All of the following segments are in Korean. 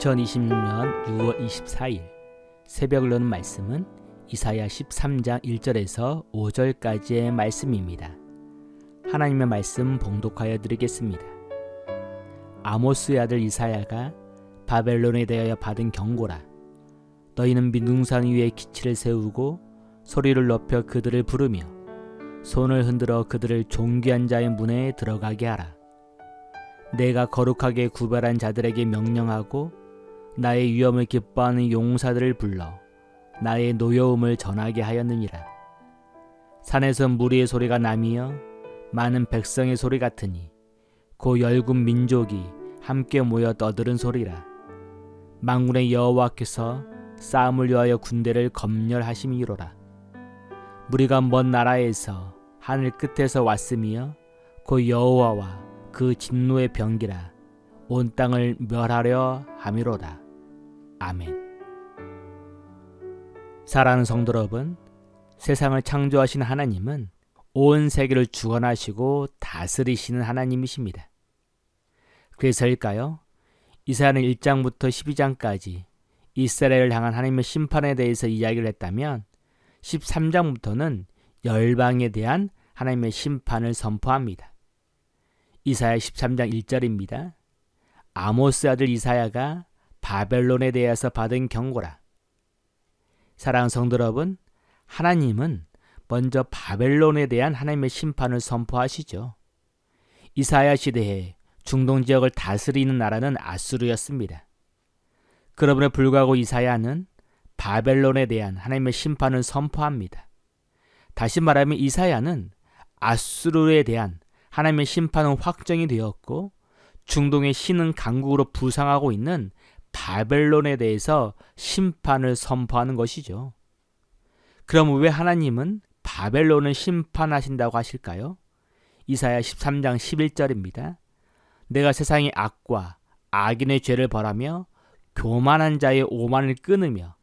2026년 6월 24일 새벽을 여는 말씀은 이사야 13장 1절에서 5절까지의 말씀입니다. 하나님의 말씀 봉독하여 드리겠습니다. 아모스의 아들 이사야가 바벨론에 대하여 받은 경고라. 너희는 민둥산 위에 기치를 세우고 소리를 높여 그들을 부르며 손을 흔들어 그들을 존귀한 자의 문에 들어가게 하라. 내가 거룩하게 구별한 자들에게 명령하고 나의 위엄을 기뻐하는 용사들을 불러 나의 노여움을 전하게 하였느니라. 산에서 무리의 소리가 나며 많은 백성의 소리 같으니 고 열국 민족이 함께 모여 떠들은 소리라. 만군의 여호와께서 싸움을 위하여 군대를 검열하심이로라. 무리가 먼 나라에서 하늘 끝에서 왔으며 고 여호와와 그 진노의 병기라. 온 땅을 멸하려 함이로다. 아멘. 사랑하는 성도 여러분, 세상을 창조하신 하나님은 온 세계를 주관하시고 다스리시는 하나님이십니다. 그래서일까요? 이사야는 1장부터 12장까지 이스라엘을 향한 하나님의 심판에 대해서 이야기를 했다면 13장부터는 열방에 대한 하나님의 심판을 선포합니다. 이사야 13장 1절입니다. 아모스 아들 이사야가 바벨론에 대해서 받은 경고라. 사랑하는 성도 여러분, 하나님은 먼저 바벨론에 대한 하나님의 심판을 선포하시죠. 이사야 시대에 중동 지역을 다스리는 나라는 아수르였습니다. 그럼에도 불구하고 이사야는 바벨론에 대한 하나님의 심판을 선포합니다. 다시 말하면 이사야는 아수르에 대한 하나님의 심판은 확정이 되었고 중동의 신흥 강국으로 부상하고 있는 바벨론에 대해서 심판을 선포하는 것이죠. 그럼 왜 하나님은 바벨론을 심판하신다고 하실까요? 이사야 13장 11절입니다. 내가 세상의 악과 악인의 죄를 벌하며 교만한 자의 오만을 끊으며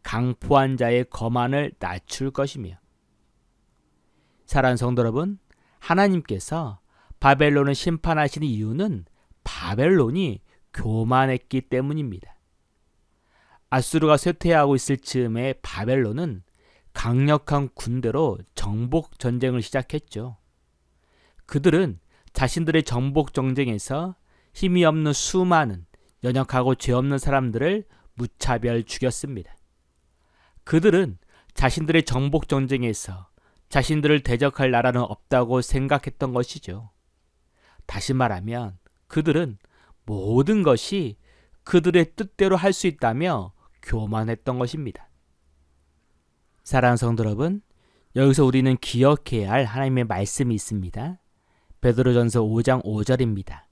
강포한 자의 거만을 낮출 것이며. 사랑하는 성도 여러분, 하나님께서 바벨론을 심판하시는 이유는 바벨론이 교만했기 때문입니다. 아수르가 쇠퇴하고 있을 즈음에 바벨론은 강력한 군대로 정복 전쟁을 시작했죠. 그들은 자신들의 정복 전쟁에서 힘이 없는 수많은 연약하고 죄 없는 사람들을 무차별 죽였습니다. 그들은 자신들의 정복 전쟁에서 자신들을 대적할 나라는 없다고 생각했던 것이죠. 다시 말하면 그들은 모든 것이 그들의 뜻대로 할 수 있다며 교만했던 것입니다. 사랑하는 성도 여러분, 여기서 우리는 기억해야 할 하나님의 말씀이 있습니다. 베드로전서 5장 5절입니다.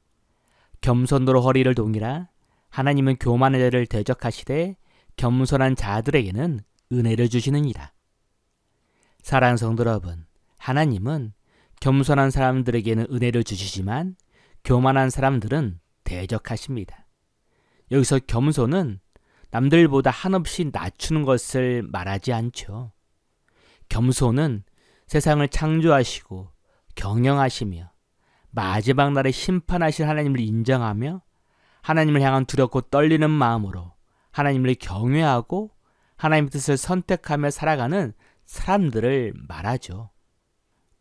겸손으로 허리를 동이라. 하나님은 교만한 자를 대적하시되 겸손한 자들에게는 은혜를 주시느니라. 사랑하는 성도 여러분, 하나님은 겸손한 사람들에게는 은혜를 주시지만 교만한 사람들은 대적하십니다. 여기서 겸손은 남들보다 한없이 낮추는 것을 말하지 않죠. 겸손은 세상을 창조하시고 경영하시며 마지막 날에 심판하실 하나님을 인정하며 하나님을 향한 두렵고 떨리는 마음으로 하나님을 경외하고 하나님의 뜻을 선택하며 살아가는 사람들을 말하죠.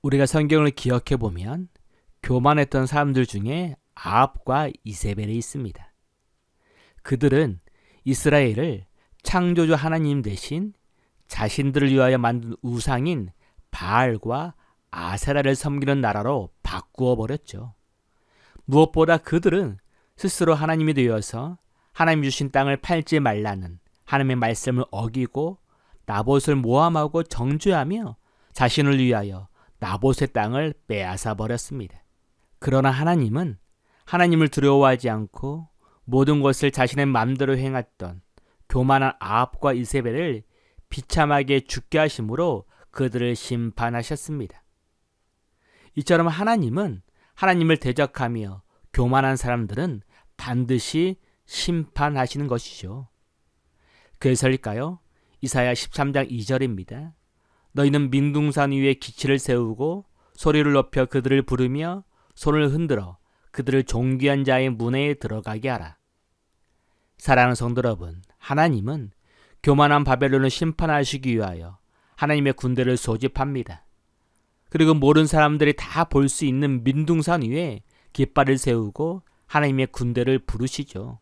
우리가 성경을 기억해 보면 교만했던 사람들 중에 아합과 이세벨이 있습니다. 그들은 이스라엘을 창조주 하나님 대신 자신들을 위하여 만든 우상인 바알과 아세라를 섬기는 나라로 바꾸어 버렸죠. 무엇보다 그들은 스스로 하나님이 되어서 하나님 주신 땅을 팔지 말라는 하나님의 말씀을 어기고 나봇을 모함하고 정죄하며 자신을 위하여 나봇의 땅을 빼앗아 버렸습니다. 그러나 하나님은 하나님을 두려워하지 않고 모든 것을 자신의 마음대로 행했던 교만한 아합과 이세벨을 비참하게 죽게 하심으로 그들을 심판하셨습니다. 이처럼 하나님은 하나님을 대적하며 교만한 사람들은 반드시 심판하시는 것이죠. 그래서일까요? 이사야 13장 2절입니다. 너희는 민둥산 위에 기치를 세우고 소리를 높여 그들을 부르며 손을 흔들어 그들을 존귀한 자의 문에 들어가게 하라. 사랑하는 성도 여러분, 하나님은 교만한 바벨론을 심판하시기 위하여 하나님의 군대를 소집합니다. 그리고 모든 사람들이 다 볼 수 있는 민둥산 위에 깃발을 세우고 하나님의 군대를 부르시죠.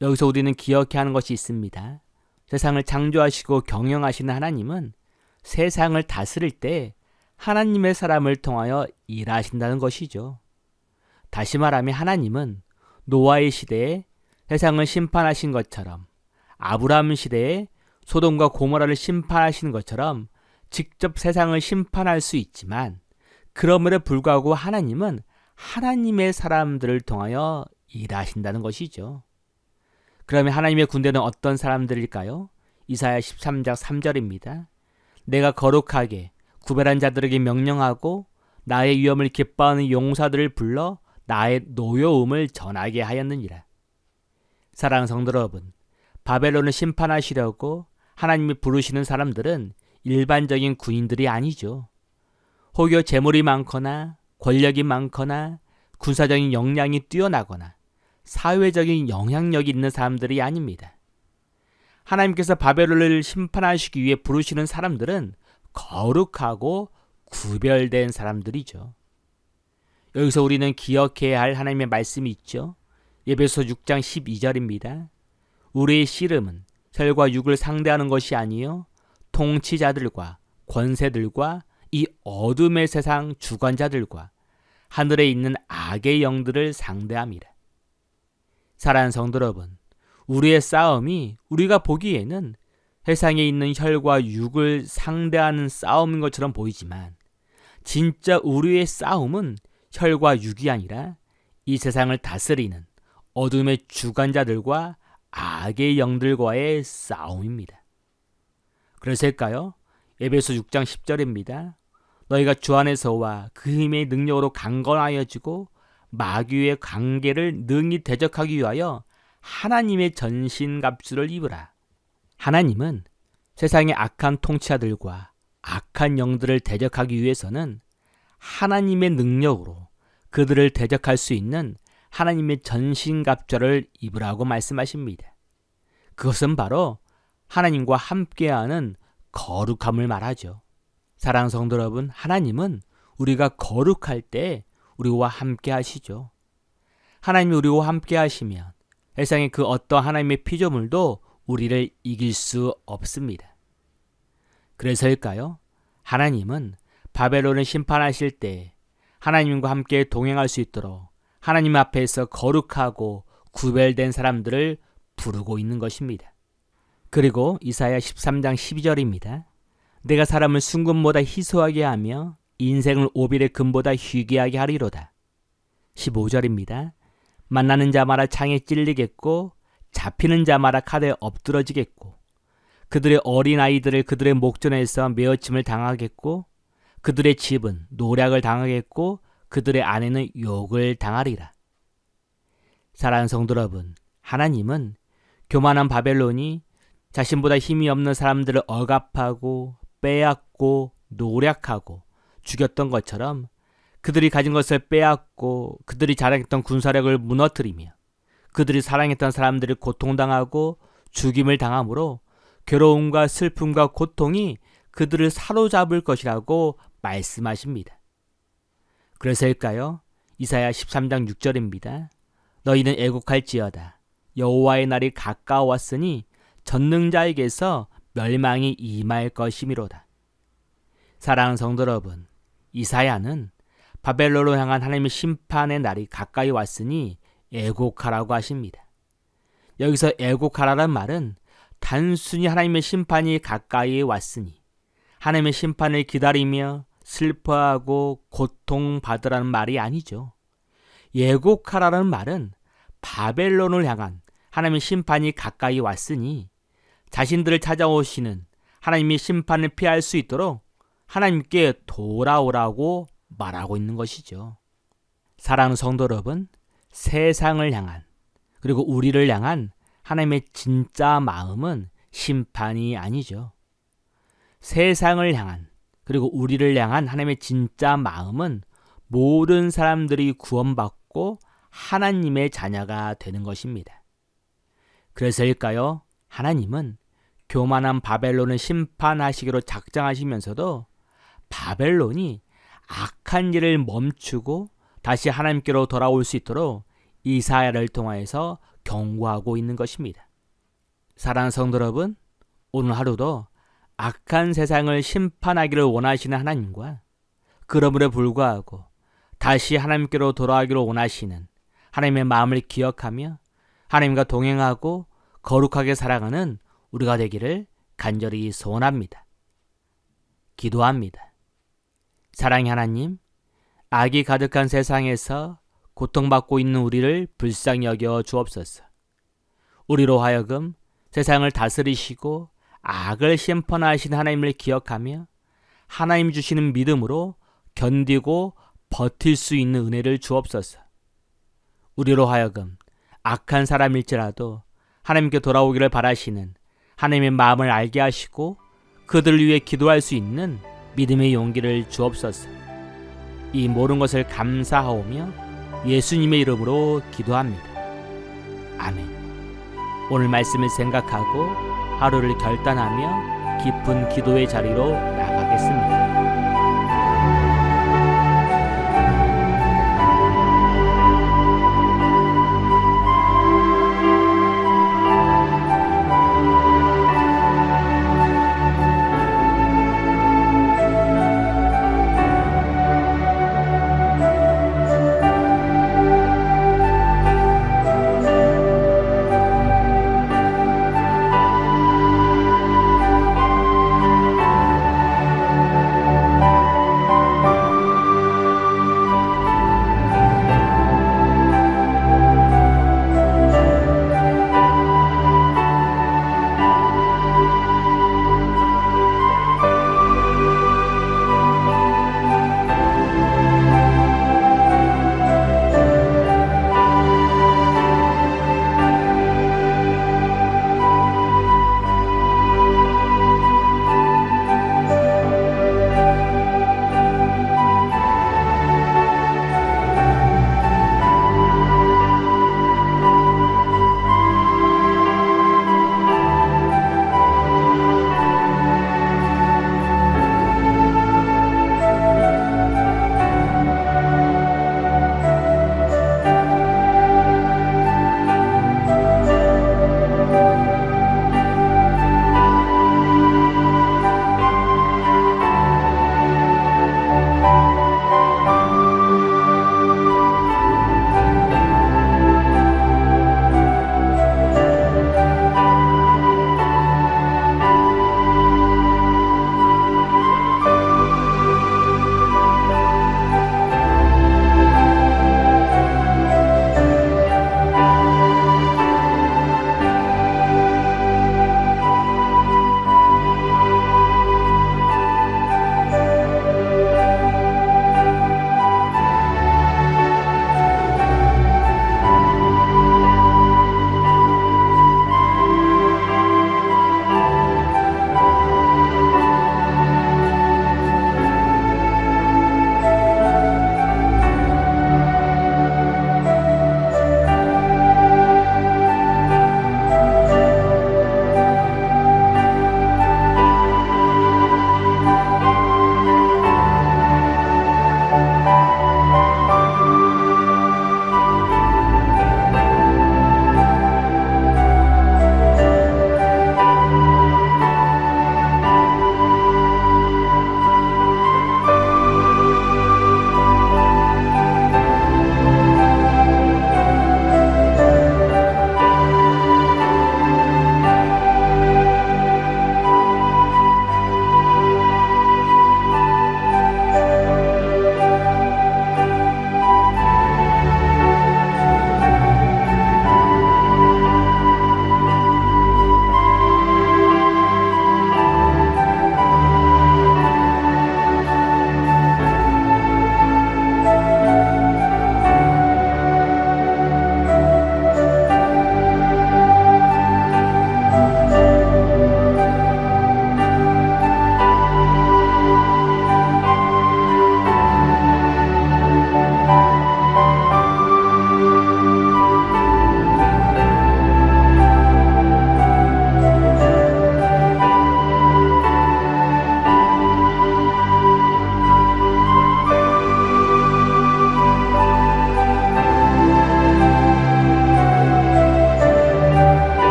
여기서 우리는 기억해야 하는 것이 있습니다. 세상을 창조하시고 경영하시는 하나님은 세상을 다스릴 때 하나님의 사람을 통하여 일하신다는 것이죠. 다시 말하면 하나님은 노아의 시대에 세상을 심판하신 것처럼, 아브라함 시대에 소돔과 고모라를 심판하신 것처럼 직접 세상을 심판할 수 있지만, 그럼에도 불구하고 하나님은 하나님의 사람들을 통하여 일하신다는 것이죠. 그러면 하나님의 군대는 어떤 사람들일까요? 이사야 13장 3절입니다. 내가 거룩하게 구별한 자들에게 명령하고 나의 위엄을 기뻐하는 용사들을 불러 나의 노여움을 전하게 하였느니라. 사랑하는 성도 여러분, 바벨론을 심판하시려고 하나님이 부르시는 사람들은 일반적인 군인들이 아니죠. 혹여 재물이 많거나 권력이 많거나 군사적인 역량이 뛰어나거나 사회적인 영향력이 있는 사람들이 아닙니다. 하나님께서 바벨론을 심판하시기 위해 부르시는 사람들은 거룩하고 구별된 사람들이죠. 여기서 우리는 기억해야 할 하나님의 말씀이 있죠. 에베소 6장 12절입니다. 우리의 씨름은 혈과 육을 상대하는 것이 아니요 통치자들과 권세들과 이 어둠의 세상 주관자들과 하늘에 있는 악의 영들을 상대함이라. 사랑하는 성도 여러분, 우리의 싸움이 우리가 보기에는 세상에 있는 혈과 육을 상대하는 싸움인 것처럼 보이지만, 진짜 우리의 싸움은 혈과 육이 아니라 이 세상을 다스리는 어둠의 주관자들과 악의 영들과의 싸움입니다. 그래서일까요? 에베소 6장 10절입니다. 너희가 주 안에서와 그 힘의 능력으로 강건하여지고 마귀의 관계를 능히 대적하기 위하여 하나님의 전신갑주를 입으라. 하나님은 세상의 악한 통치자들과 악한 영들을 대적하기 위해서는 하나님의 능력으로 그들을 대적할 수 있는 하나님의 전신갑주를 입으라고 말씀하십니다. 그것은 바로 하나님과 함께하는 거룩함을 말하죠. 사랑하는 성도 여러분, 하나님은 우리가 거룩할 때 우리와 함께 하시죠. 하나님이 우리와 함께 하시면 세상의 그 어떤 하나님의 피조물도 우리를 이길 수 없습니다. 그래서일까요? 하나님은 바벨론을 심판하실 때 하나님과 함께 동행할 수 있도록 하나님 앞에서 거룩하고 구별된 사람들을 부르고 있는 것입니다. 그리고 이사야 13장 12절입니다. 내가 사람을 순금보다 희소하게 하며 인생을 오빌의 금보다 희귀하게 하리로다. 15절입니다. 만나는 자마다 창에 찔리겠고 잡히는 자마다 칼에 엎드러지겠고 그들의 어린아이들을 그들의 목전에서 메어침을 당하겠고 그들의 집은 노략을 당하겠고 그들의 아내는 욕을 당하리라. 사랑하는 성도 여러분, 하나님은 교만한 바벨론이 자신보다 힘이 없는 사람들을 억압하고 빼앗고 노략하고 죽였던 것처럼 그들이 가진 것을 빼앗고 그들이 자랑했던 군사력을 무너뜨리며 그들이 사랑했던 사람들이 고통당하고 죽임을 당함으로 괴로움과 슬픔과 고통이 그들을 사로잡을 것이라고 말씀하십니다. 그래서일까요? 이사야 13장 6절입니다. 너희는 애곡할지어다. 여호와의 날이 가까웠으니 전능자에게서 멸망이 임할 것이미로다. 사랑하는 성도 여러분, 이사야는 바벨론으로 향한 하나님의 심판의 날이 가까이 왔으니 애곡하라고 하십니다. 여기서 애곡하라는 말은 단순히 하나님의 심판이 가까이 왔으니 하나님의 심판을 기다리며 슬퍼하고 고통받으라는 말이 아니죠. 애곡하라는 말은 바벨론을 향한 하나님의 심판이 가까이 왔으니 자신들을 찾아오시는 하나님의 심판을 피할 수 있도록 하나님께 돌아오라고 말하고 있는 것이죠. 사랑하는 성도 여러분, 세상을 향한 그리고 우리를 향한 하나님의 진짜 마음은 심판이 아니죠. 세상을 향한 그리고 우리를 향한 하나님의 진짜 마음은 모든 사람들이 구원받고 하나님의 자녀가 되는 것입니다. 그래서일까요? 하나님은 교만한 바벨론을 심판하시기로 작정하시면서도 바벨론이 악한 일을 멈추고 다시 하나님께로 돌아올 수 있도록 이사야를 통하여서 경고하고 있는 것입니다. 사랑하는 성도 여러분, 오늘 하루도 악한 세상을 심판하기를 원하시는 하나님과 그러므로 불구하고 다시 하나님께로 돌아가기를 원하시는 하나님의 마음을 기억하며 하나님과 동행하고 거룩하게 살아가는 우리가 되기를 간절히 소원합니다. 기도합니다. 사랑의 하나님, 악이 가득한 세상에서 고통받고 있는 우리를 불쌍히 여겨 주옵소서. 우리로 하여금 세상을 다스리시고 악을 심판하신 하나님을 기억하며 하나님 주시는 믿음으로 견디고 버틸 수 있는 은혜를 주옵소서. 우리로 하여금 악한 사람일지라도 하나님께 돌아오기를 바라시는 하나님의 마음을 알게 하시고 그들을 위해 기도할 수 있는 믿음의 용기를 주옵소서. 이 모든 것을 감사하오며 예수님의 이름으로 기도합니다. 아멘. 오늘 말씀을 생각하고 하루를 결단하며 깊은 기도의 자리로 나가겠습니다.